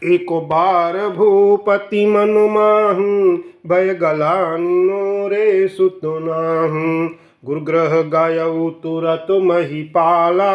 एको बार भूपति मनु माहू भय गलानी मोरे सुत नाहू। गुरुग्रह गायऊ तुरत महिपाला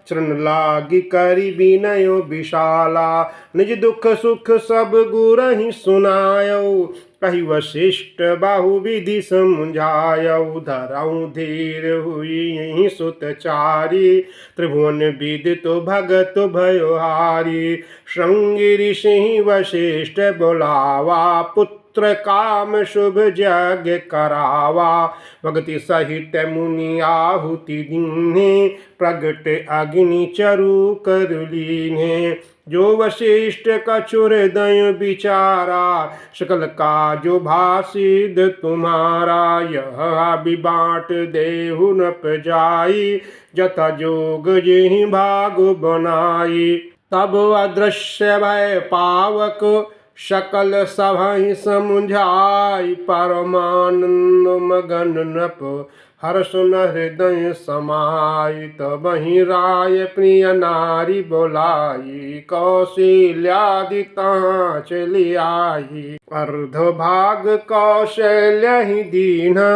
चरण लागी करी विनयो विशाला। निज दुख सुख सब गुरहि सुनायऊ कहि वशिष्ठ बाहु विधि समझायऊ। धरऊ धीर हुई सुतचारी त्रिभुवन विदित भगत भयोहारी। श्रृंगी ऋषि वशिष्ठ बुलावा पुत्र काम शुभ यज्ञ करावा। भगति सहित मुनि आहुति दीन्हे प्रगट अग्नि चरु कर लीन्हे। जो वशिष्ठ कछुर दय बिचारा सकल काजो भासिद तुम्हारा। यह विबाट देहु न जाई जथा जोग जेहि भाग बनाई। तब अदृश्य भय पावक सकल सभहि समुझाई। परमानंद मगन नप हर्ष न हृदय समाई। तबहि राय प्रिय नारी बोलाई कौशल्यादिता चली आई। अर्ध भाग कौशल्य ही दीना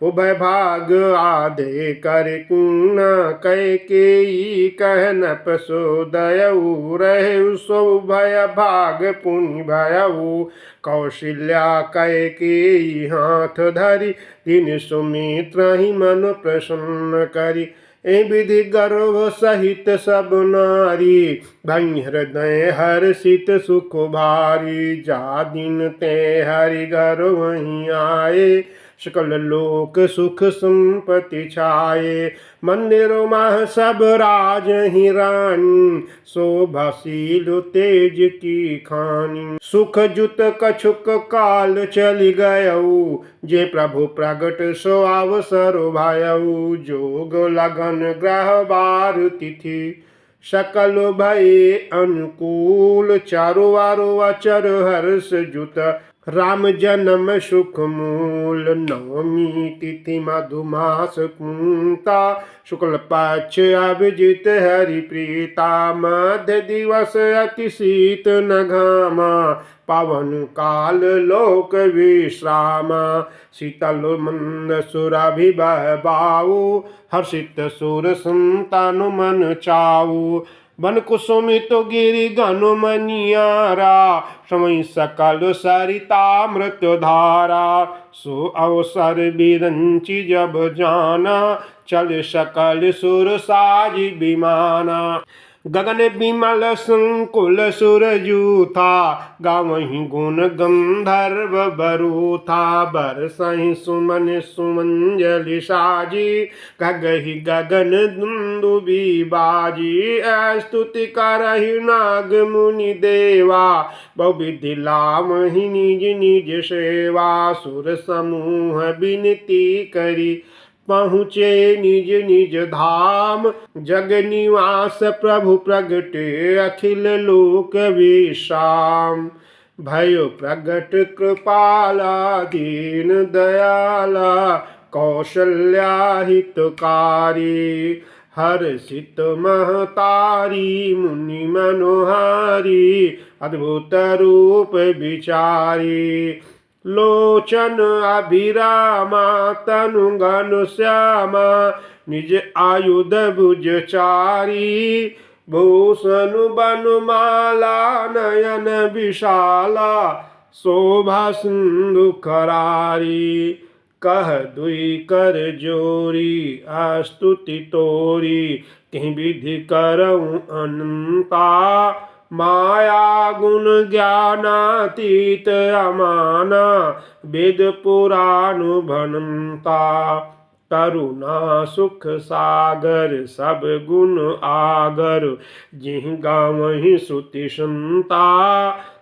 उभय भाग आधे कर कीना। कैकेयी कह नप सोदयऊ रहे सो भय भाग पुनि भयऊ। कौशल्या कैकेयी हाथ धरी दीन सुमित्र ही मन प्रसन्न करी। ए विधि गर्व सहित सब नारी भई हृदय हर्षित सुख भारी। जा दिन ते हरि घर वहीं आए सकल लोक सुख संपत्ति छाए। मंदिरों माह सब राज ही रानी शोभाशील तेज की खानी। सुख जुत कछुक काल चली गयऊ जे प्रभु प्रगट सो अवसर भयऊ। जोग लगन ग्रह बार तिथि सकल भय अनुकूल। चारु वारु अचर हर्ष जुत राम जन्म सुख मूल। नवमी तिथि मधुमास कुंता शुक्ल पक्ष अभिजित हरि प्रीता। मध्य दिवस अति शीत न घामा पावन काल लोक विश्रामा। शीतल मंद सुरभिबह बाऊ हर्षित सुर संतानु मन चाऊ। बन कुसुमित गिरि गनु मनियारा समय सकल सरितामृत धारा। सो अवसर बिरंचि जब जाना चल सकल सुर साज विमाना। गगन बिमल संकुल सुरजू था गावहि गुण गंधर्व बरू था। बरसहि सुमन सुमंजलि साजी गगहि गगन दुंदुबी बाजी। स्तुति करहि नाग मुनि देवा बहुविधि लामहि निज निज सेवा। सुर समूह विनती करी पहुँचे निज निज धाम। जग निवास प्रभु प्रगटे अखिल लोक विश्राम। भयो प्रगट कृपाला दीन दयाला कौशल्या हितकारी। हर्षित महतारी मुनि मनोहारी अद्भुत रूप विचारी। लोचन अभिरामा तनु घन श्यामा निज आयुध भुज चारी। भूषण बनमाला नयन विशाला शोभा सिंधु करारी। कह दुई कर जोरी स्तुति तोरी कहीं विधि करऊँ अनंता। माया गुण ज्ञानातीत अमाना वेद पुराण भनता। करुणा सुख सागर सब गुण आगर जिहि गावहि श्रुति संता।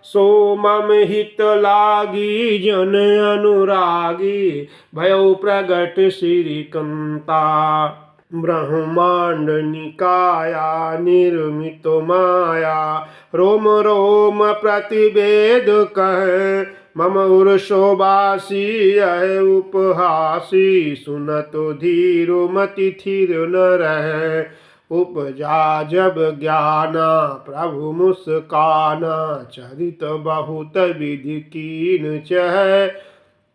सो मम हित लागी जन अनुरागी भयो प्रगट श्रीकंता। ब्रह्मांड निकाया निर्मित माया रोम रोम प्रतिवेद कह। मम उर्शोबासी यह उपहासी सुनत धीरो मति थिर न रह। उपजा जब ज्ञाना प्रभु मुस्काना, चरित बहुत विधि कीन चह,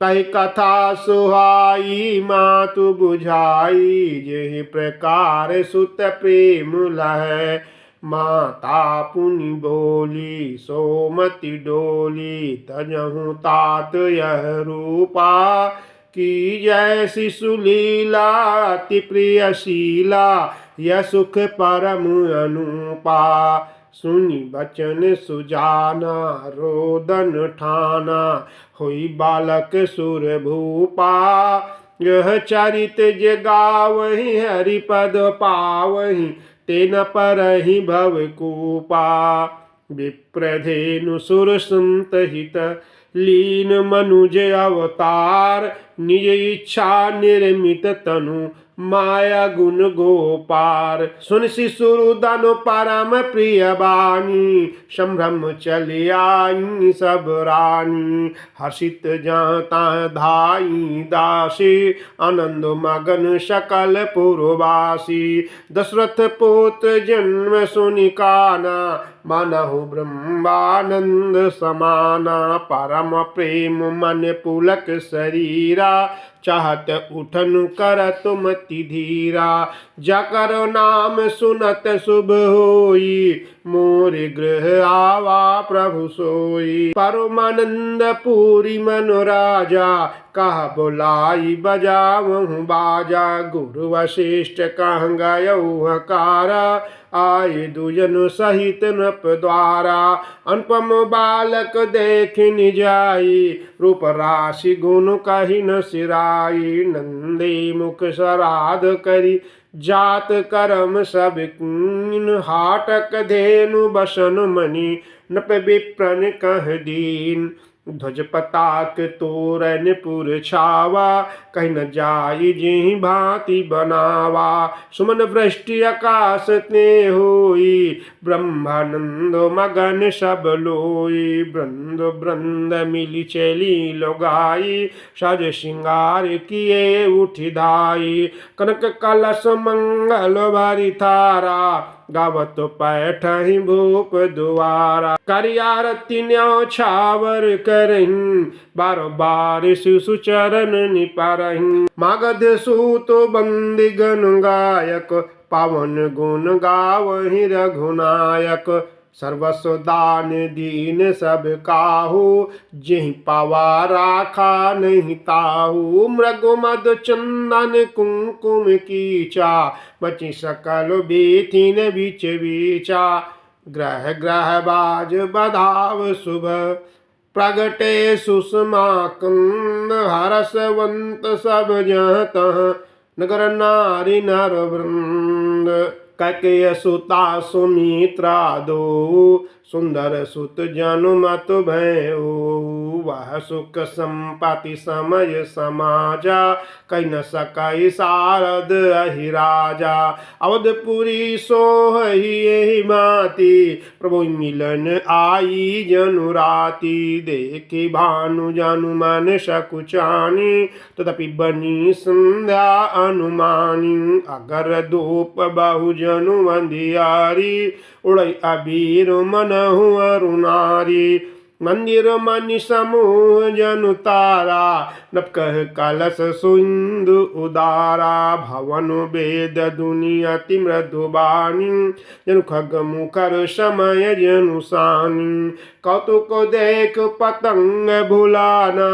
कही कथा सुहाई मातु बुझाई, जेहि प्रकार सुत प्रेम लहै। माता पुनि बोली सोमति डोली, तजहु तात यह रूपा, की जैसी सुलीला अति प्रियशीला, यह सुख परम अनुपा। सुनि बचन सुजाना रोदन ठाना, हुई बालक सुर भूपा। यह चरित जगावहि हरिपद पावहि, तेन परहि भवकूपा। विप्रधेनु सुर संत हित लीन मनुज अवतार, निज इच्छा निर्मित तनु माया गुण गोपार। सुन शिशुरुदन परम प्रिय बानी, संभ्रम चली आई सब रानी। हर्षित जाता धाई दासी, आनंद मगन सकल पुरवासी। दशरथ पुत्र जन्म सुनि काना, मानहु ब्रह्मानंद समाना। परम प्रेम मन पुलक शरीरा, चाहत उठन करत मति धीरा। जकर नाम सुनत शुभ होई, मोरे गृह आवा प्रभु सोई। परमानंद पूरी मन राजा, कह बुलाई बजावहु बाजा। गुरु वशिष्ठ कह गयौ हकारा, आए दुजन सहित नृप द्वारा। अनुपम बालक देखि निजाई, रूप राशि गुण कहि न सिराई। नंदी मुख सराध करी, जात करम सब कीन। हाटक धेनु बसन मणि, नृप विप्रन कह दीन। ध्वज पताक तोरण पुर छावा, कहीं न जाई जिहि भांति बनावा। सुमन वृष्टि आकाश ते होई, ब्रह्मानंद मगन सब लोई। वृंद वृंद मिली चली लोगाई, सज श्रृंगार किए उठि धाई। कनक कलश मंगल भरी थारा, गावत पैठहि भूप दुआरा। करियारती न्यौछावर करहीं, बार बार शिशु चरण निपरहीं। मागध सूत बंदी गण गायक, पावन गुण गावहि रघुनायक। सर्वस्व दान दीन सब काहू, जेहि पावा राखा नहीं ताहू। मृग मद चंदन कुमकुम कीचा, बचि सकल बेथिन बीच बीचा। ग्रह ग्रह बाज बधाव शुभ, प्रगटे सुषमा कंद। हरसवंत सब जहाँ तहाँ, नगर नारी नर वृंद। कैकेय सुता सुमित्रा दो, सुंदर सुत जनुमत भयो। वह सुख संपत्ति समय समाजा, कही न सकई सारद अहि राजा। अवधपुरी सोहहि एहि माति, प्रभु मिलन आई जनु राति। देखि भानु जनु मन सकुचानी, तदपि बनी संध्या अनुमानी। अगर धूप बहु जनु अंधियारी, उड़ई अबीर मनहु अरुणारी। मंदिर मनि समूह जनु तारा, नपकह कलश सुंदु उदारा। भवन वेद दुनि अति मृदुबानी, जनु खग मुखर समय जनु सानी। कौतुक देख पतंग भुलाना,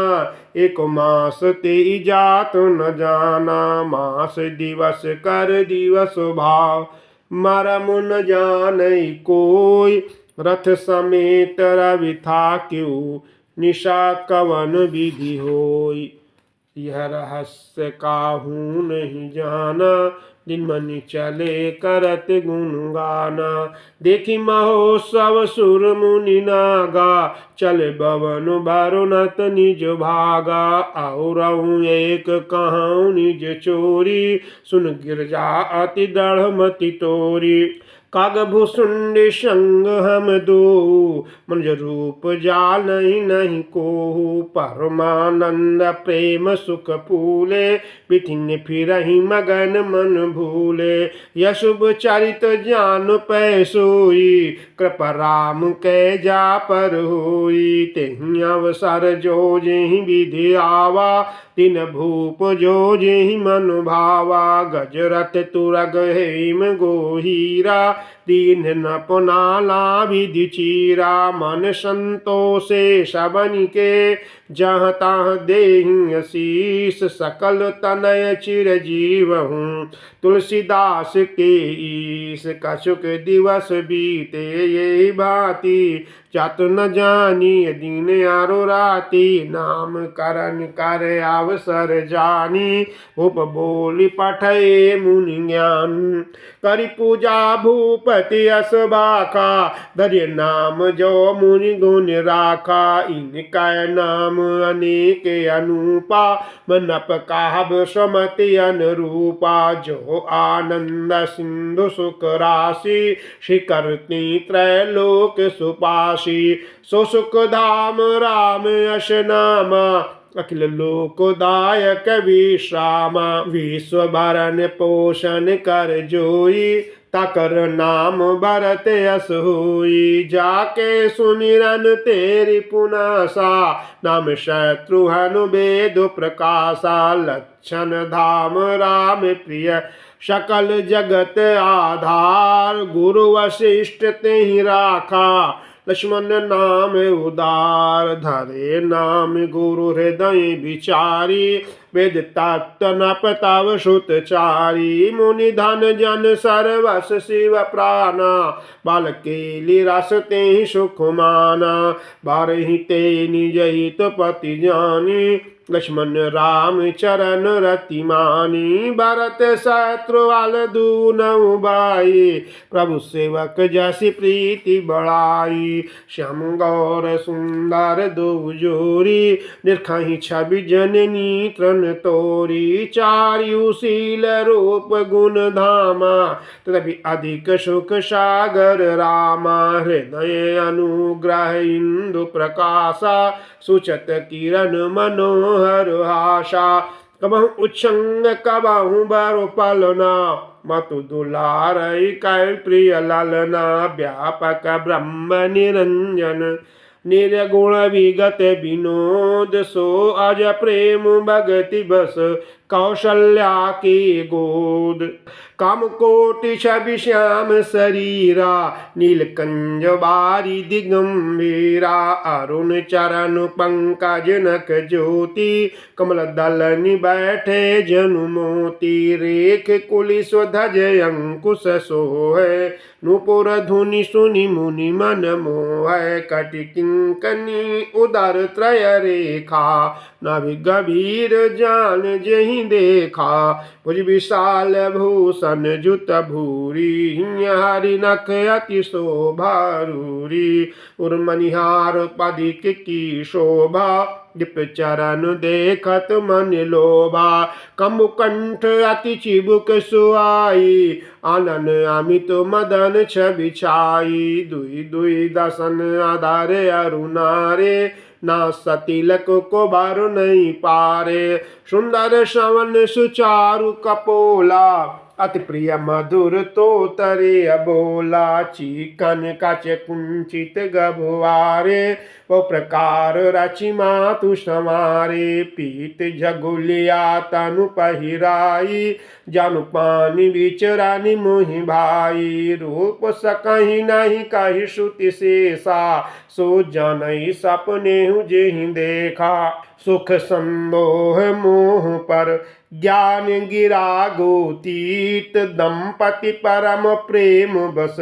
एक मास ते जात न जाना। मास दिवस कर दिवस भाव, मरम न जानई कोई। रथ समेत रवि था क्यों, निशा कवन विधि होई। यह रहस्य काहू नहीं जाना, दिन मनि चले करत गुण गाना। देखी महोत्सव सुर मुनि नागा, चले भवन भरुनत निज भागा। और एक कहूँ निज चोरी, सुन गिरजा अति दृढ़ मति तोरी। कागभूषुंड संग हम दो, मनुज रूप जाल नहीं को। परमानंद प्रेम सुख फूले, बिथिन फिरहि मगन मन भूले। यह शुभ चरित जान पै सोई, कृपा राम कै जा पर होई। तेहि अवसर जो जेहि विधि आवा, दिन भूप जो जेहि मन भावा। गजरथ तुरग हेम गोहीरा, दीन न पुनाला विधि चीरा। मन संतोषे सबन के, जहाँ तहाँ देहि आशीष। सकल तनय चिर जीवहूँ, तुलसीदास के ईश। कछुक दिवस बीते यही भांति, जातु न जानी दीन आरो राति। नाम करन कर अवसर जानी, उप बोली पठे मुनि ज्ञान। करि पूजा भूपति असबाका, धर्य नाम जो मुनि गुण राखा। इनका नाम अनेक अनुपा, मनप काहब समति अनुरूपा। जो आनंद सिंधु सुख राशि, शिखरती त्रैलोक सुपाशी। सो सुख धाम राम यश नामा, अखिल लोकदायक विश्रामा। विश्व भरण पोषण कर जोई, ताकर नाम भरत यस होई। जाके सुमिरन तेरी पुनासा, नाम शत्रुहनु वेद प्रकाशा। लक्षण धाम राम प्रिय, सकल जगत आधार। गुरु वशिष्ठ तेहि राखा, लक्ष्मण नाम उदार। धरे नाम गुरु हृदय विचारी, वेद तत्व न तव सुतचारी। मुनि धन जन सर्वस शिव प्राणा, बालकेली रस तेहि सुख माना। बारहि ते निज हित पति जानी, लक्ष्मण राम चरण रति मानी। भरत शत्रुघ्न दूनौ भाई, प्रभु सेवक जसि प्रीति बढ़ाई। श्याम गौर सुंदर दो जोरी, निरखहि छवि जननी तृण तोरी। चारु शील रूप गुण धामा, तदपि अधिक सुख सागर रामा। हृदय अनुग्रह इंदु प्रकाशा, सुचत किरण मनोहर आशा। कबहु उच्छंग कबहु बरु पलना, मतु दुलारई कै प्रिय ललना। व्यापक ब्रह्म निरंजन, निर्गुण विगत विनोद। सो अज प्रेम भगति बस, कौशल्या की गोद। काम कोटि छवि श्याम शरीरा, नीलकंज बारी दिगंबीरा। अरुण चरण पंकज नक ज्योति, कमल दलनि बैठे जनु मोती। रेख कुलिस ध्वज अंकुश सोहै, नूपुर धुनि सुनि मुनि मन मोहै। कटि किंकनी उदर त्रय रेखा, नाभि गभीर जान जेहि देखा। भुज विशाल भूषण जुत भूरी, हरि नख अति शोभा रूरी। उर्मनिहार पदिक की शोभा, दीप चरण देखत मन लोभा। कमुकंठ अति चिबुक सुहाई, आनन अमित मदन छवि छाई। दुई दुई दसन आधार अरुणारे, ना सतिलक को बारु नहीं पारे। सुंदर श्रवण सुचारु कपोला, अति प्रिय मधुर तो तरे अबोला। चिकन कच कुंचित गभवारे, वो प्रकार रचि मातु समारे। पीत झगुलिया तनु पहिराई, जानु पानी बिचरानी मोहि भाई। रूप सकहि नहीं कहि श्रुति शेषा, सो जनहि सपने जेहि देखा। सुख संदोह मोह पर ज्ञान गिरा गोतीत। दंपति परम प्रेम बस,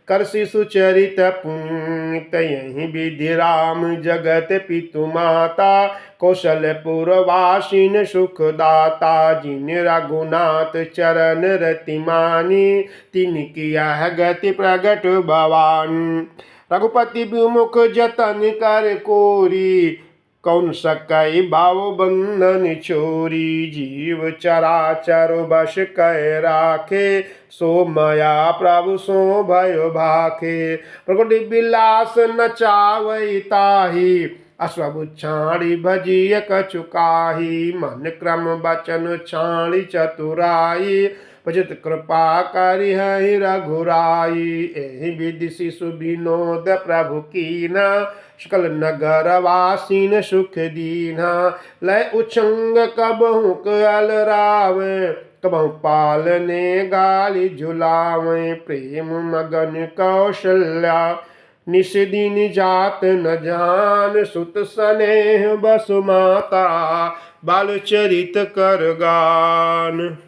करसि सुचरित पुनीत। यही विधि राम जगत पितु माता, कौशलपुर वासिन सुखदाता। जिन रघुनाथ चरण रति मानी, तिन किया गति प्रगट भवानी। रघुपति विमुख जतन कर कोरी, कौन सकई भाव बंधन छोरी। जीव चराचर बस कै राखे, सो मया प्रभु सो भयो भाखे। प्रकृति विलास नचावई ताही, अश्व छाणी भजिय कछु काही। मन क्रम बचन छाणी चतुराई, भजत कृपा करि हरि रघुराई। एहि विधि शिशु विनोद प्रभु कीना, सकल नगर वासीन सुख दीना। लय उछंग कबहु अलरावे, कबहु पालने गाली झुलावे। प्रेम मगन कौशल्या, निस दिन जात न जान। सुत स्नेह बसु माता, बाल चरित कर गान।